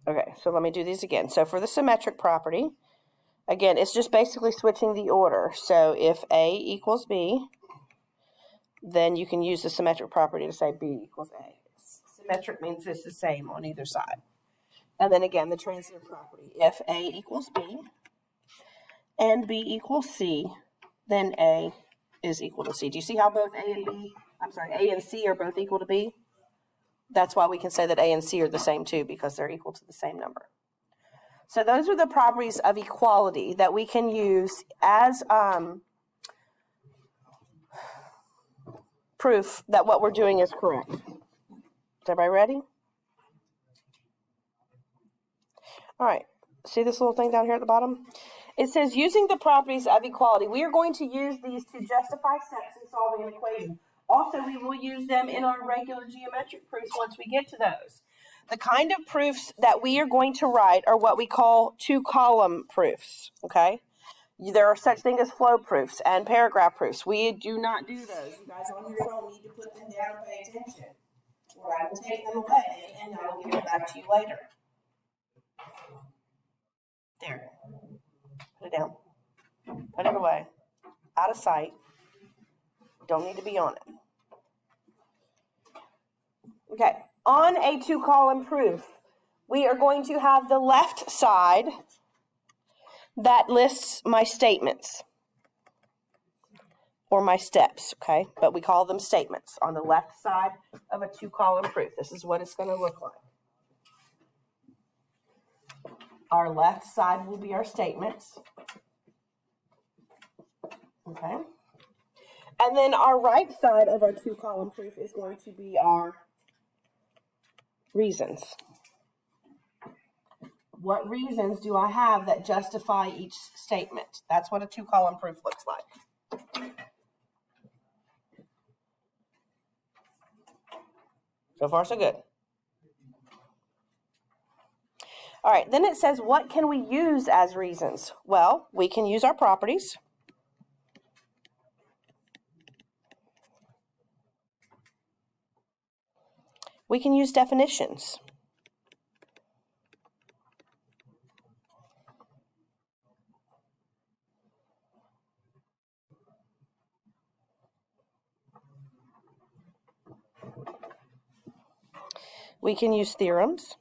Okay, so let me do these again. So for the symmetric property, again, it's just basically switching the order. So if A equals B, then you can use the symmetric property to say B equals A. Symmetric means it's the same on either side. And then again, the transitive property. If A equals B and B equals C, then A is equal to C. Do you see how both A and C are both equal to B? That's why we can say that A and C are the same too, because they're equal to the same number. So those are the properties of equality that we can use as proof that what we're doing is correct. Is everybody ready? All right, see this little thing down here at the bottom? It says using the properties of equality. We are going to use these to justify steps in solving an equation. Also, we will use them in our regular geometric proofs once we get to those. The kind of proofs that we are going to write are what we call two-column proofs, okay? There are such things as flow proofs and paragraph proofs. We do not do those. You guys on your phone need to put them down and pay attention, or I will take them away and I will give it back to you later. There. Put it down. Put it away. Out of sight. Don't need to be on it. Okay. On a two-column proof, we are going to have the left side that lists my statements or my steps, okay? But we call them statements on the left side of a two-column proof. This is what it's going to look like. Our left side will be our statements, okay? And then our right side of our two-column proof is going to be our reasons. What reasons do I have that justify each statement? That's what a two-column proof looks like. So far, so good. All right, then it says, what can we use as reasons? Well, we can use our properties. We can use definitions. We can use theorems.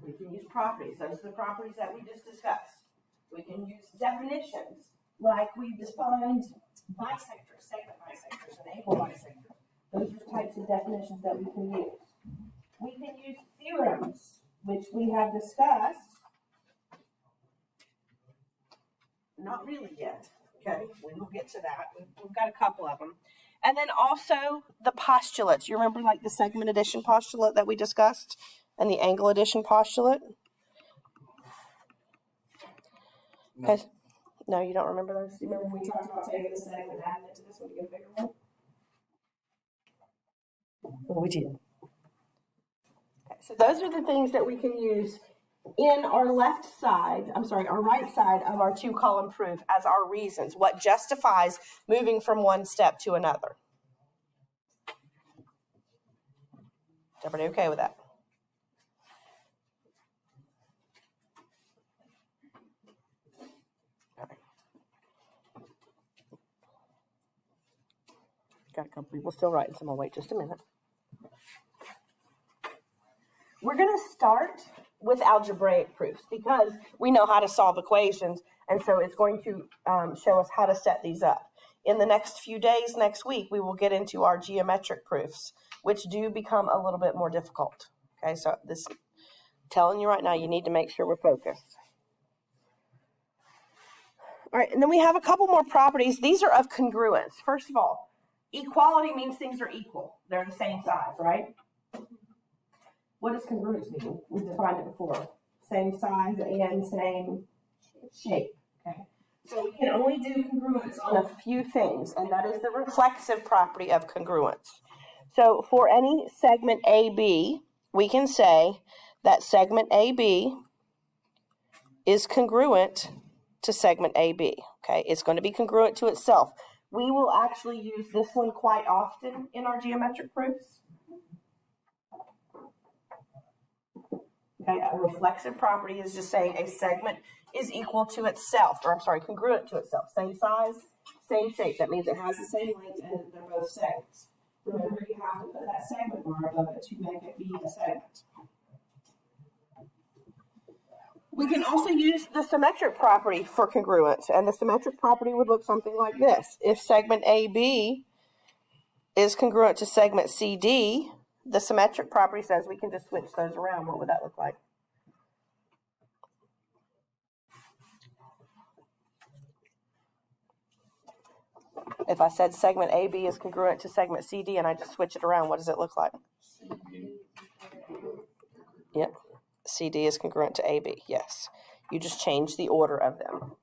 We can use properties. Those are the properties that we just discussed. We can use definitions, like we defined bisectors, segment bisectors, and able bisectors. Those are types of definitions that we can use. We can use theorems, which we have discussed. Not really yet. Okay, we will get to that. We've got a couple of them. And then also the postulates. You remember like the segment addition postulate that we discussed and the angle addition postulate? No. No, you don't remember those? Do you remember when we talked about taking the segment and adding it to this one to get a bigger one? Well, we did. Okay, so those are the things that we can use in our our right side of our two-column proof as our reasons, what justifies moving from one step to another. Is everybody okay with that? All right. Got a couple people still writing, so I'm going to wait just a minute. We're going to start with algebraic proofs because we know how to solve equations, and so it's going to show us how to set these up. In the next few days, next week, we will get into our geometric proofs, which do become a little bit more difficult. Okay, so this, telling you right now, you need to make sure we're focused. All right, and then we have a couple more properties. These are of congruence. First of all, equality means things are equal. They're the same size, right? What does congruence mean? We defined it before. Same size and same shape. Okay. So we can only do congruence on a few things, and that is the reflexive property of congruence. So for any segment AB, we can say that segment AB is congruent to segment AB. Okay, it's going to be congruent to itself. We will actually use this one quite often in our geometric proofs. Okay, a reflexive property is just saying a segment is equal to itself, or I'm sorry, congruent to itself. Same size, same shape. That means it has the same length and they're both segments. Remember, you have to put that segment bar above it to make it be a segment. We can also use the symmetric property for congruence, and the symmetric property would look something like this. If segment AB is congruent to segment CD, the symmetric property says we can just switch those around. What would that look like? If I said segment AB is congruent to segment CD and I just switch it around, what does it look like? Yep. CD is congruent to AB, yes. You just change the order of them.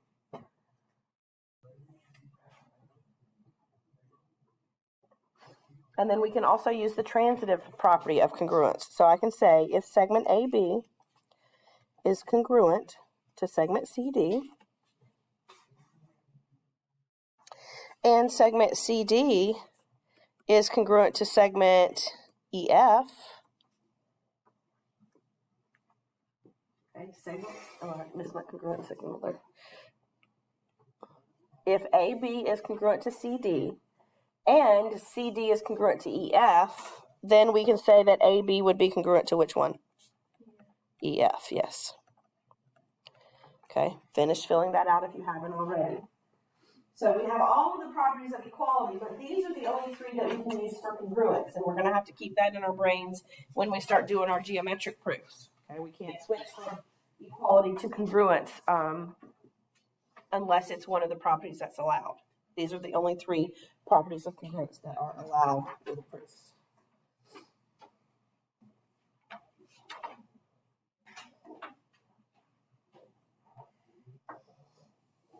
And then we can also use the transitive property of congruence. So I can say if segment AB is congruent to segment CD, and segment CD is congruent to segment EF. Okay, segment, I missed my congruent segment there. If AB is congruent to CD and CD is congruent to EF, then we can say that AB would be congruent to which one? EF, yes. Okay, finish filling that out if you haven't already. So we have all of the properties of equality, but these are the only three that we can use for congruence, and we're going to have to keep that in our brains when we start doing our geometric proofs. Okay, we can't switch from equality to congruence unless it's one of the properties that's allowed. These are the only three properties of congruence that are allowed with proofs.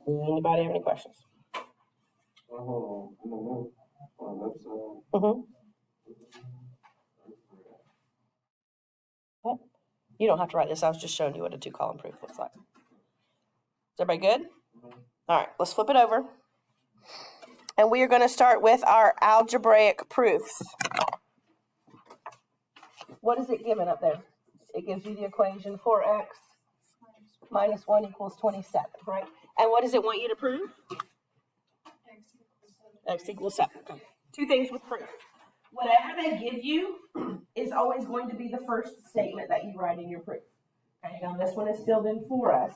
Anybody have any questions? You don't have to write this. I was just showing you what a two-column proof looks like. Is everybody good? All right, let's flip it over. And we are going to start with our algebraic proofs. What is it given up there? It gives you the equation 4x minus 1 equals 27, right? And what does it want you to prove? X equals 7. Okay. Two things with proof. Whatever they give you is always going to be the first statement that you write in your proof. Okay, now this one is filled in for us.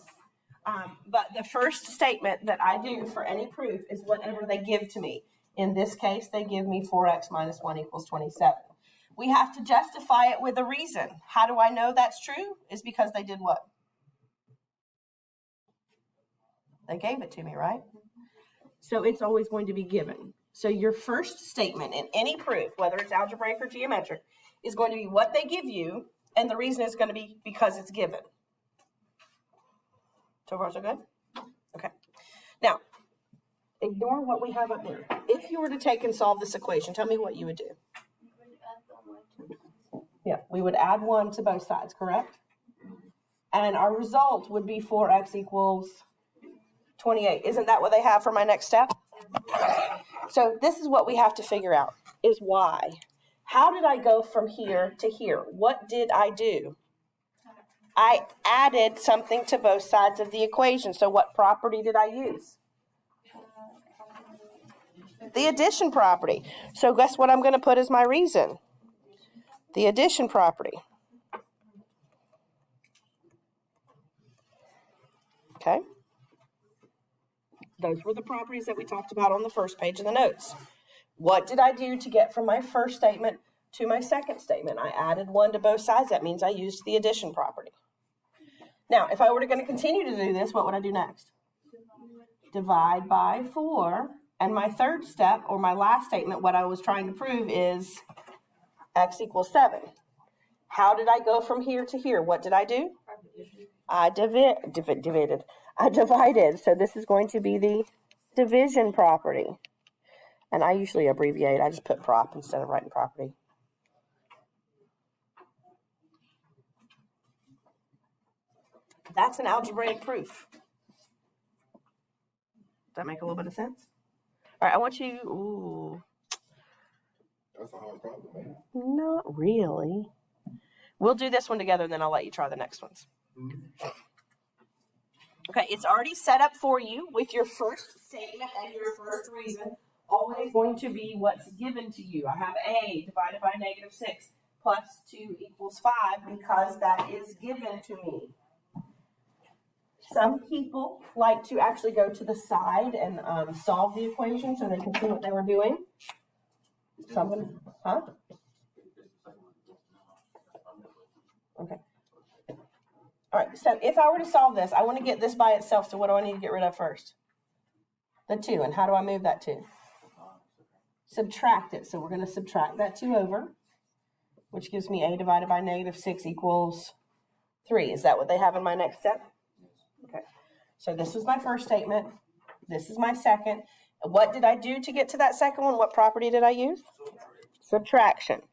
But the first statement that I do for any proof is whatever they give to me. In this case, they give me 4x minus 1 equals 27. We have to justify it with a reason. How do I know that's true? It's because they did what? They gave it to me, right? So it's always going to be given. So your first statement in any proof, whether it's algebraic or geometric, is going to be what they give you, and the reason is going to be because it's given. So far, so good? Okay. Now, ignore what we have up there. If you were to take and solve this equation, tell me what you would do. Yeah, we would add 1 to both sides, correct? And our result would be 4x equals 28. Isn't that what they have for my next step? So this is what we have to figure out, is why. How did I go from here to here? What did I do? I added something to both sides of the equation. So what property did I use? The addition property. So guess what I'm going to put as my reason? The addition property. Okay. Those were the properties that we talked about on the first page of the notes. What did I do to get from my first statement to my second statement? I added 1 to both sides. That means I used the addition property. Now, if I were going to continue to do this, what would I do next? Divide by 4. And my third step, or my last statement, what I was trying to prove is x equals 7. How did I go from here to here? What did I do? I divided. I divided. So this is going to be the division property. And I usually abbreviate. I just put prop instead of writing property. That's an algebraic proof. Does that make a little bit of sense? All right, I want you, ooh. That's a hard problem, man. Not really. We'll do this one together, and then I'll let you try the next ones. Okay, it's already set up for you with your first statement and your first reason. Always going to be what's given to you. I have A divided by -6 plus 2 equals 5 because that is given to me. Some people like to actually go to the side and solve the equation so they can see what they were doing. Someone, huh? Okay. All right, so if I were to solve this, I want to get this by itself, so what do I need to get rid of first? The 2, and how do I move that 2? Subtract it, so we're going to subtract that 2 over, which gives me A divided by -6 equals 3. Is that what they have in my next step? Okay, so this was my first statement. This is my second. What did I do to get to that second one? What property did I use? Subtraction.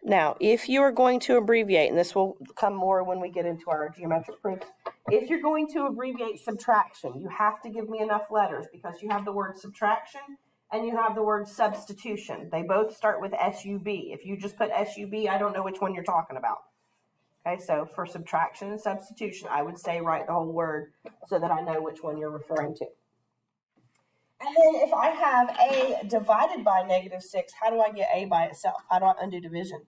Now, if you are going to abbreviate, and this will come more when we get into our geometric proofs, if you're going to abbreviate subtraction, you have to give me enough letters because you have the word subtraction and you have the word substitution. They both start with SUB. If you just put SUB, I don't know which one you're talking about. Okay, so for subtraction and substitution, I would say write the whole word so that I know which one you're referring to. And then if I have A divided by -6, how do I get A by itself? How do I undo division?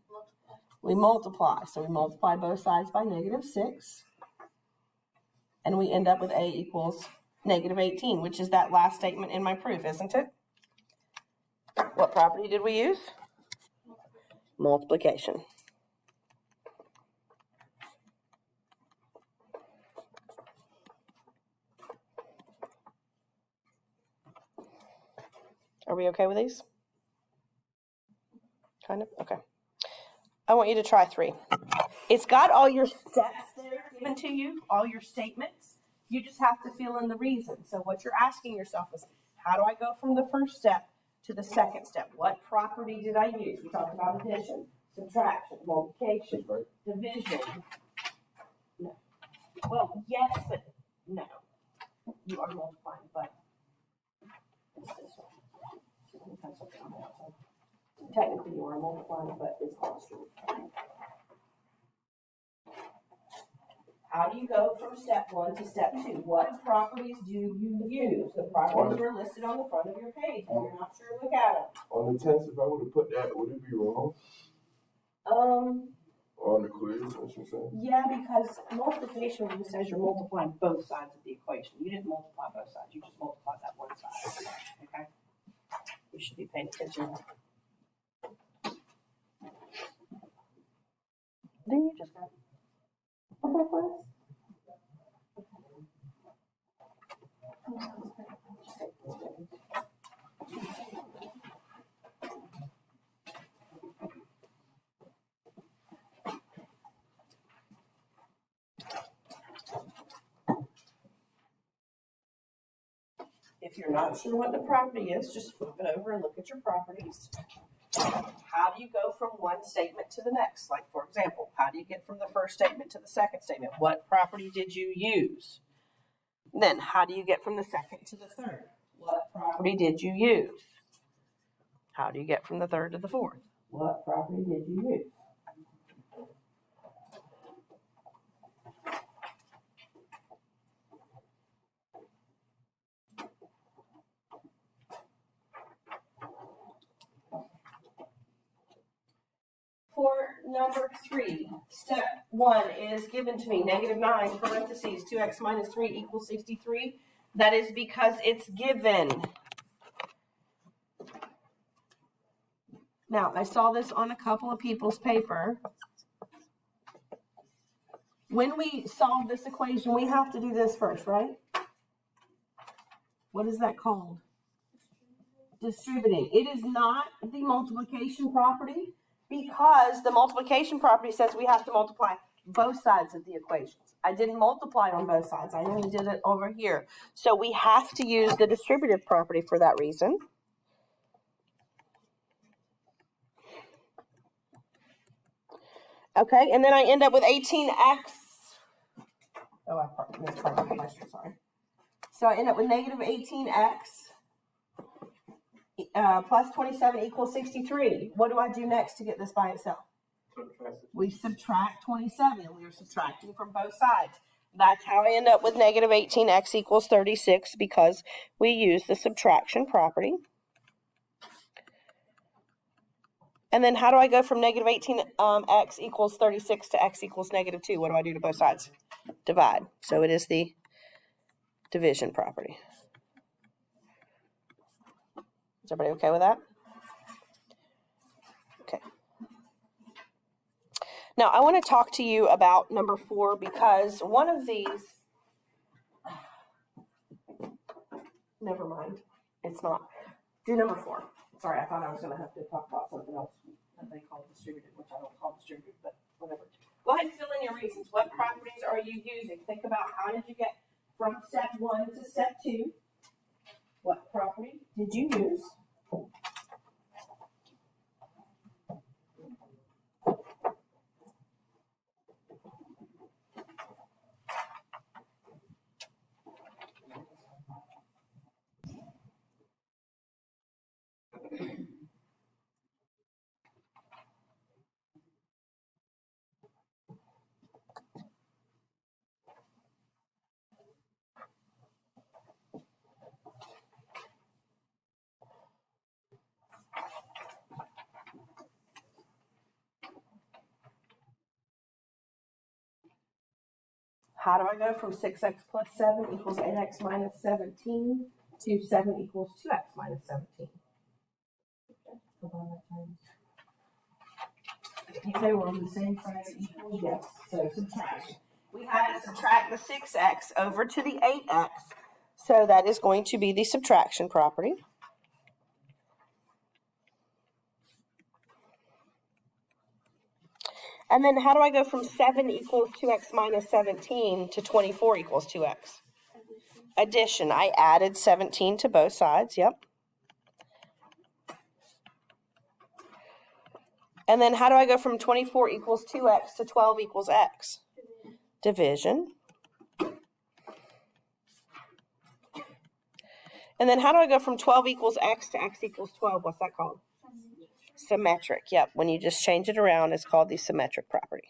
We multiply. So we multiply both sides by -6. And we end up with A equals -18, which is that last statement in my proof, isn't it? What property did we use? Multiplication. Are we okay with these? Kind of? Okay. I want you to try 3. It's got all your steps there given to you, all your statements. You just have to fill in the reason. So what you're asking yourself is, how do I go from the first step to the second step? What property did I use? We talked about addition, subtraction, multiplication, division. No. Well, yes, but no. You are multiplying, but it's this one. Technically, you are multiplying, but it's constant. How do you go from step 1 to step 2? What properties do you use? The properties are listed on the front of your page. If you're not sure, look at them. On the test, if I would have put that, would it be wrong? On the quiz, what you saying? Yeah, because multiplication just says you're multiplying both sides of the equation. You didn't multiply both sides. You just multiplied that one side. Okay? You should be paying attention. Then you just got okay, class? If you're not sure what the property is, just flip it over and look at your properties. How do you go from one statement to the next? Like, for example, how do you get from the first statement to the second statement? What property did you use? Then, how do you get from the second to the third? What property did you use? How do you get from the third to the fourth? What property did you use? For number 3, step 1 is given to me, -9, parentheses, 2x minus 3 equals 63. That is because it's given. Now, I saw this on a couple of people's paper. When we solve this equation, we have to do this first, right? What is that called? Distributing. It is not the multiplication property, because the multiplication property says we have to multiply both sides of the equations. I didn't multiply on both sides. I only did it over here. So we have to use the distributive property for that reason. Okay, and then I end up with 18x. Oh, I missed part of the question, sorry. So I end up with -18x plus 27 equals 63. What do I do next to get this by itself? We subtract 27. We are subtracting from both sides. That's how I end up with negative 18x equals 36 because we use the subtraction property. And then how do I go from negative 18x equals 36 to x equals negative 2? What do I do to both sides? Divide. So it is the division property. Is everybody okay with that? Okay. Now I want to talk to you about number 4 because one of these, never mind, it's not. Do number 4. Sorry, I thought I was going to have to talk about something else that they call distributed, which I don't call distributed, but whatever. Go ahead and fill in your reasons. What properties are you using? Think about how did you get from step 1 to step 2? What property did you use? How do I go from 6x plus 7 equals 8x minus 17 to 7 equals 2x minus 17? Okay, we're on the same side of equal, yes, so subtraction. We had to subtract the 6x over to the 8x, so that is going to be the subtraction property. And then how do I go from 7 equals 2x minus 17 to 24 equals 2x? Addition. I added 17 to both sides, yep. And then how do I go from 24 equals 2x to 12 equals x? Division. And then how do I go from 12 equals x to x equals 12? What's that called? Symmetric. Yep. When you just change it around, it's called the symmetric property.